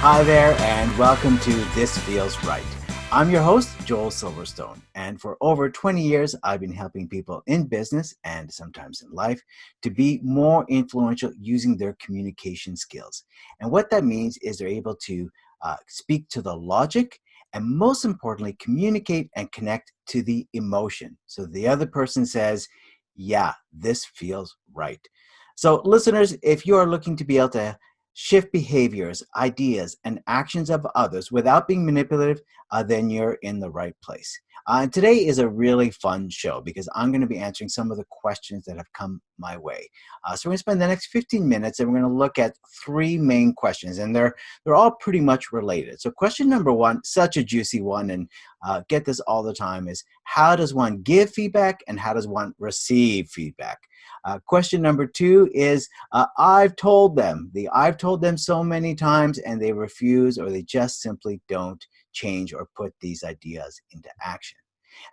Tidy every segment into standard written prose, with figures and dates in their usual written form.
Hi there, and welcome to This Feels Right. I'm your host, Joel Silverstone, and for over 20 years, I've been helping people in business and sometimes in life to be more influential using their communication skills. And what that means is they're able to speak to the logic and, most importantly, communicate and connect to the emotion. So the other person says, yeah, this feels right. So, listeners, if you are looking to be able to shift behaviors, ideas, and actions of others without being manipulative, then you're in the right place. And today is a really fun show because I'm going to be answering some of the questions that have come my way. So we're going to spend the next 15 minutes and we're going to look at three main questions, and they're all pretty much related. So question number one, such a juicy one, and get this all the time, is how does one give feedback and how does one receive feedback? Question number two is I've told them so many times and they refuse, or they just simply don't change or put these ideas into action.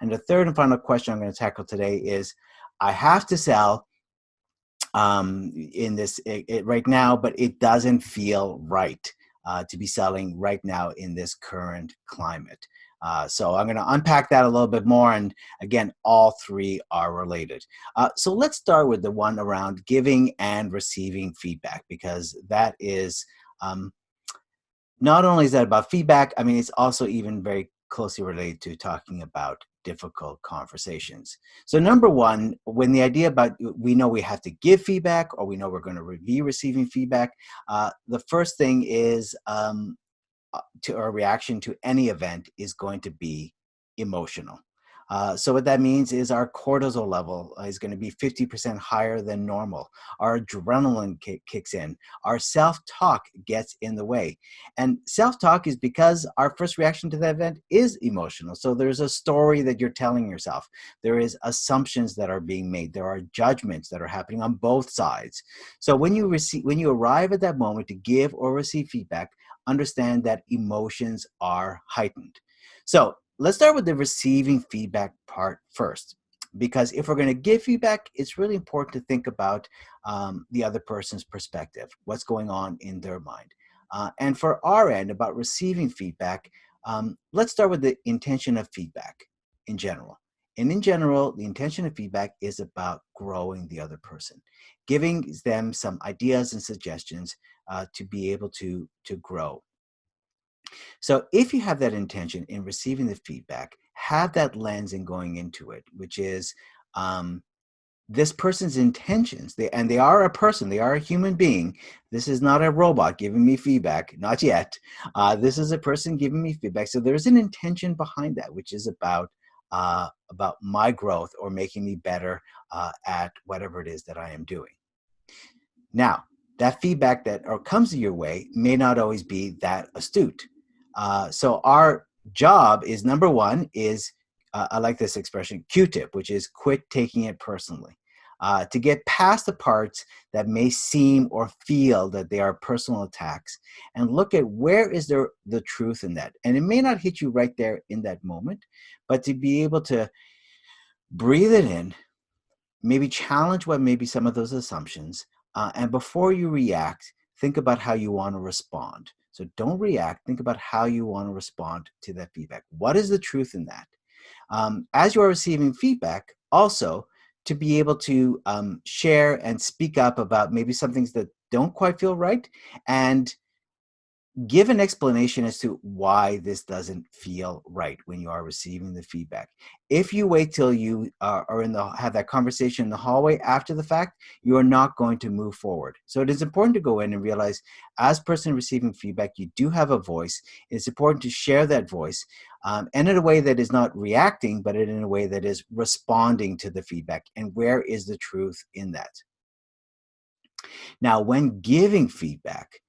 And the third and final question I'm going to tackle today is I have to sell in this right now, but it doesn't feel right to be selling right now in this current climate. So I'm going to unpack that a little bit more. And again, all three are related. So let's start with the one around giving and receiving feedback, because that is not only is that about feedback, I mean, it's also even very closely related to talking about difficult conversations. So number one, when the idea about we know we have to give feedback or we know we're going to be receiving feedback, the first thing is to our reaction to any event is going to be emotional. So what that means is our cortisol level is going to be 50% higher than normal. Our adrenaline kicks in. Our self-talk gets in the way. And self-talk is because our first reaction to that event is emotional. So there's a story that you're telling yourself. There is assumptions that are being made. There are judgments that are happening on both sides. So when you arrive at that moment to give or receive feedback, understand that emotions are heightened. So let's start with the receiving feedback part first, because if we're going to give feedback, it's really important to think about the other person's perspective, what's going on in their mind. And for our end, about receiving feedback, let's start with the intention of feedback in general. And in general, the intention of feedback is about growing the other person, giving them some ideas and suggestions to be able to grow. So if you have that intention in receiving the feedback, have that lens in going into it, which is this person's intentions. And they are a person, they are a human being. This is not a robot giving me feedback, not yet. This is a person giving me feedback. So there's an intention behind that, which is about my growth or making me better at whatever it is that I am doing. Now, that feedback that comes your way may not always be that astute. So our job is, number one, is, I like this expression, Q-tip, which is quit taking it personally. To get past the parts that may seem or feel that they are personal attacks, and look at where is there the truth in that. And it may not hit you right there in that moment, but to be able to breathe it in, maybe challenge what may be some of those assumptions, and before you react, think about how you want to respond. So don't react, think about how you want to respond to that feedback. What is the truth in that? As you are receiving feedback, also to be able to share and speak up about maybe some things that don't quite feel right, and give an explanation as to why this doesn't feel right when you are receiving the feedback. If you wait till you are have that conversation in the hallway after the fact, you are not going to move forward. So it is important to go in and realize, as person receiving feedback, you do have a voice. It's important to share that voice, and in a way that is not reacting, but in a way that is responding to the feedback. And where is the truth in that? Now, when giving feedback,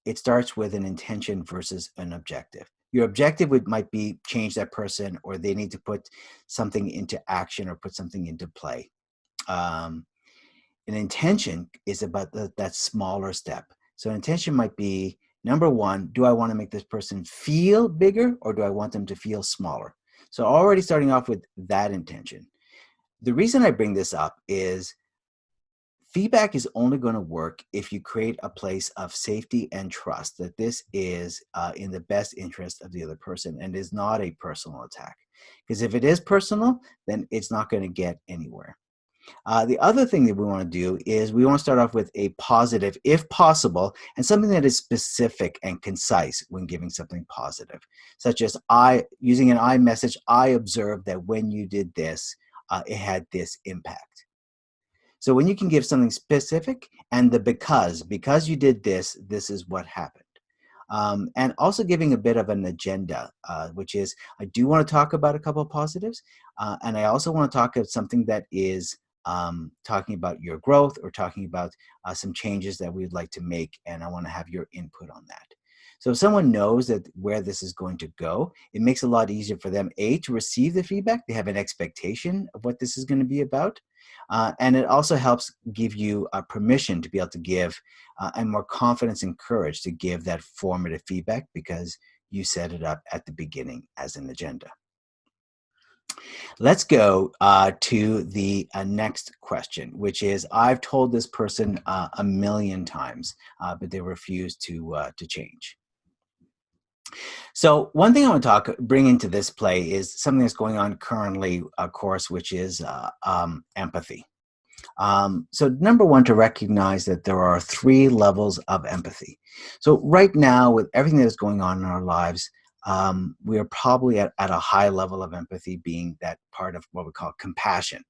it starts with an intention versus an objective. Your objective might be change that person, or they need to put something into action or put something into play. An intention is about that smaller step. So an intention might be, number one, do I want to make this person feel bigger, or do I want them to feel smaller? So already starting off with that intention. The reason I bring this up is Feedback is only going to work if you create a place of safety and trust that this is in the best interest of the other person and is not a personal attack. Because if it is personal, then it's not going to get anywhere. The other thing that we want to do is we want to start off with a positive, if possible, and something that is specific and concise when giving something positive, such as using an I message, I observed that when you did this, it had this impact. So when you can give something specific and the because you did this, this is what happened. And also giving a bit of an agenda, which is I do want to talk about a couple of positives, and I also want to talk about something that is talking about your growth or talking about some changes that we'd like to make, and I want to have your input on that. So if someone knows that where this is going to go, it makes it a lot easier for them, A, to receive the feedback. They have an expectation of what this is going to be about. And it also helps give you permission to be able to give and more confidence and courage to give that formative feedback because you set it up at the beginning as an agenda. Let's go to the next question, which is I've told this person a million times, but they refuse to change. So one thing I want to bring into this play is something that's going on currently, of course, which is empathy. So number one, to recognize that there are 3 levels of empathy. So right now, with everything that's going on in our lives, we are probably at a high level of empathy, being that part of what we call compassion,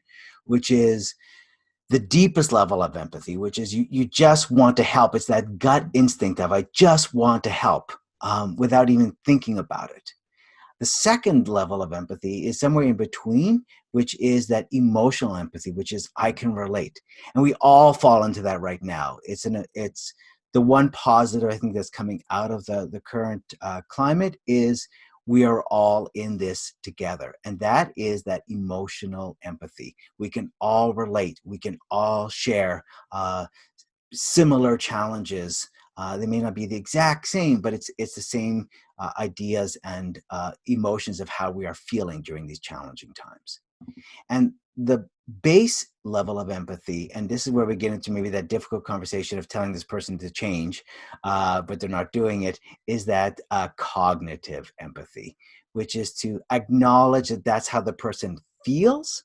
which is the deepest level of empathy, which is you just want to help. It's that gut instinct of I just want to help without even thinking about it. The second level of empathy is somewhere in between, which is that emotional empathy, which is I can relate. And we all fall into that right now. It's the one positive I think that's coming out of the current climate is we are all in this together. And that is that emotional empathy. We can all relate. We can all share similar challenges. They may not be the exact same, but it's the same ideas and emotions of how we are feeling during these challenging times. And the base level of empathy, and this is where we get into maybe that difficult conversation of telling this person to change, but they're not doing it, is that cognitive empathy, which is to acknowledge that that's how the person feels,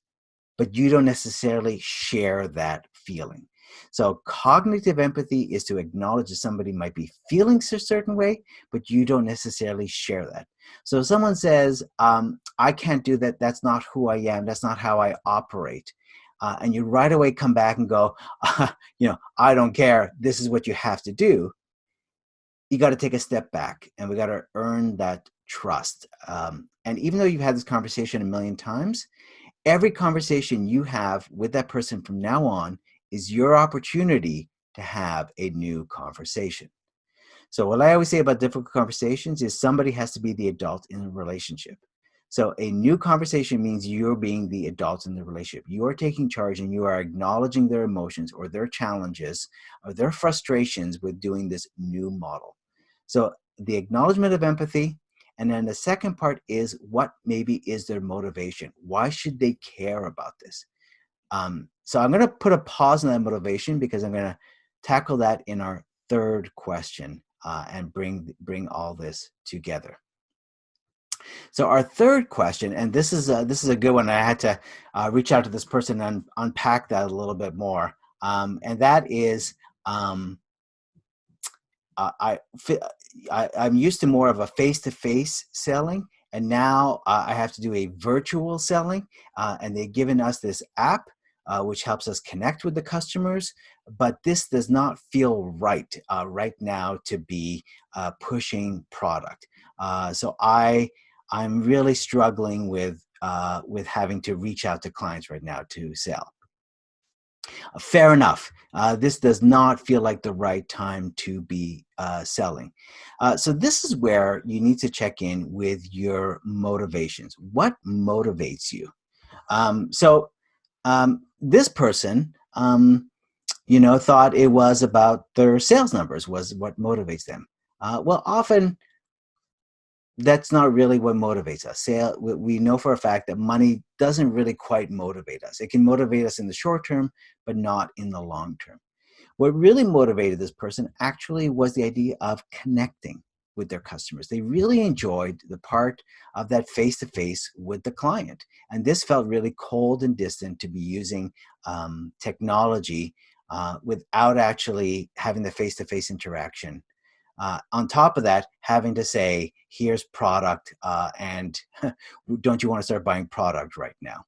but you don't necessarily share that feeling. So cognitive empathy is to acknowledge that somebody might be feeling a certain way, but you don't necessarily share that. So if someone says, I can't do that, that's not who I am, that's not how I operate, and you right away come back and go, I don't care, this is what you have to do, you got to take a step back and we got to earn that trust. And even though you've had this conversation a million times, every conversation you have with that person from now on is your opportunity to have a new conversation. So what I always say about difficult conversations is somebody has to be the adult in the relationship. So a new conversation means you're being the adult in the relationship. You are taking charge and you are acknowledging their emotions or their challenges or their frustrations with doing this new model. So the acknowledgement of empathy. And then the second part is what maybe is their motivation? Why should they care about this? So I'm going to put a pause on that motivation because I'm going to tackle that in our third question and bring all this together. So our third question, and this is a good one. I had to reach out to this person and unpack that a little bit more, and that is I'm used to more of a face-to-face selling, and now I have to do a virtual selling, and they've given us this app which helps us connect with the customers, but this does not feel right right now to be pushing product. So I'm really struggling with having to reach out to clients right now to sell. Fair enough. This does not feel like the right time to be selling. So this is where you need to check in with your motivations. What motivates you? This person, thought it was about their sales numbers was what motivates them. Well, often that's not really what motivates us. We know for a fact that money doesn't really quite motivate us. It can motivate us in the short term, but not in the long term. What really motivated this person actually was the idea of connecting with their customers. They really enjoyed the part of that face-to-face with the client. And this felt really cold and distant to be using technology without actually having the face-to-face interaction. On top of that, having to say, here's product, and don't you want to start buying product right now?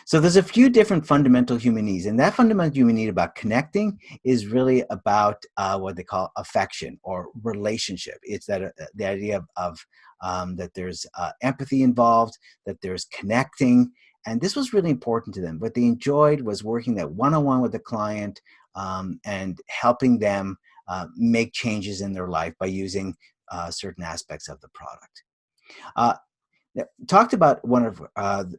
So there's a few different fundamental human needs, and that fundamental human need about connecting is really about what they call affection or relationship. It's that the idea of that there's empathy involved, that there's connecting, and this was really important to them. What they enjoyed was working that one-on-one with the client and helping them make changes in their life by using certain aspects of the product. Uh, Talked about one of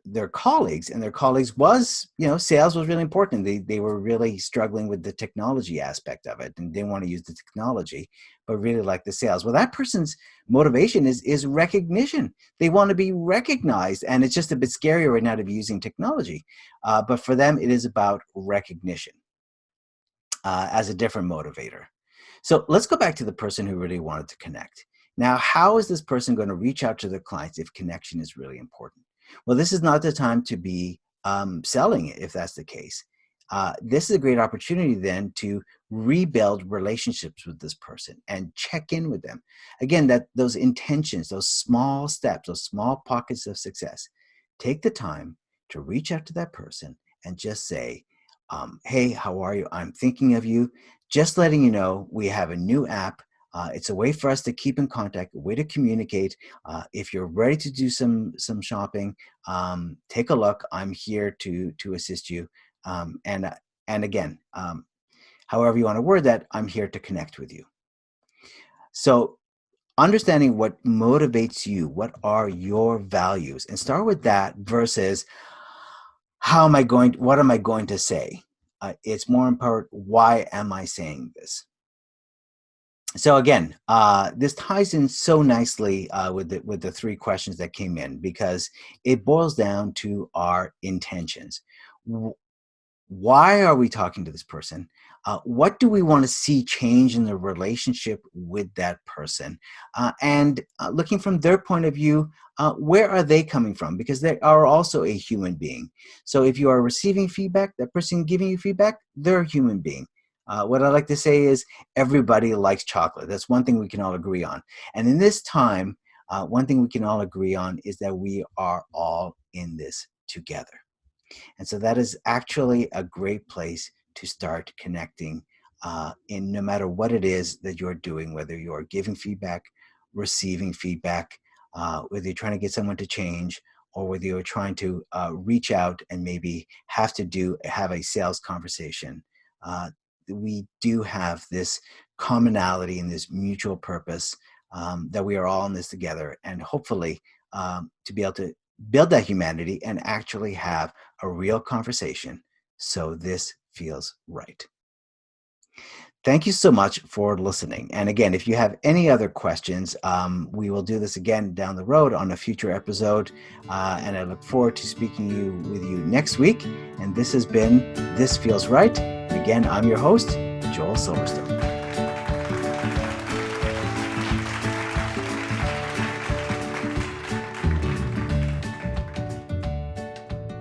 their colleagues, and their colleagues was, sales was really important. They were really struggling with the technology aspect of it and didn't want to use the technology, but really like the sales. Well, that person's motivation is recognition. They want to be recognized, and it's just a bit scarier right now to be using technology. But for them, it is about recognition as a different motivator. So let's go back to the person who really wanted to connect. Now, how is this person going to reach out to their clients if connection is really important? Well, this is not the time to be selling it if that's the case. This is a great opportunity then to rebuild relationships with this person and check in with them. Again, that those intentions, those small steps, those small pockets of success. Take the time to reach out to that person and just say, hey, how are you? I'm thinking of you. Just letting you know we have a new app. It's a way for us to keep in contact, a way to communicate. If you're ready to do some shopping, take a look. I'm here to assist you. And again, however you want to word that, I'm here to connect with you. So understanding what motivates you, what are your values, and start with that versus what am I going to say? It's more important, why am I saying this? So again, this ties in so nicely with the three questions that came in, because it boils down to our intentions. Why are we talking to this person? What do we want to see change in the relationship with that person? And looking from their point of view, where are they coming from? Because they are also a human being. So if you are receiving feedback, that person giving you feedback, they're a human being. What I like to say is everybody likes chocolate. That's one thing we can all agree on. And in this time, one thing we can all agree on is that we are all in this together. And so that is actually a great place to start connecting in no matter what it is that you're doing, whether you're giving feedback, receiving feedback, whether you're trying to get someone to change, or whether you're trying to reach out and maybe have a sales conversation. We do have this commonality and this mutual purpose that we are all in this together, and hopefully to be able to build that humanity and actually have a real conversation so this feels right. Thank you so much for listening. And again, if you have any other questions, we will do this again down the road on a future episode. And I look forward to speaking with you next week. And this has been This Feels Right. Again, I'm your host, Joel Silverstone.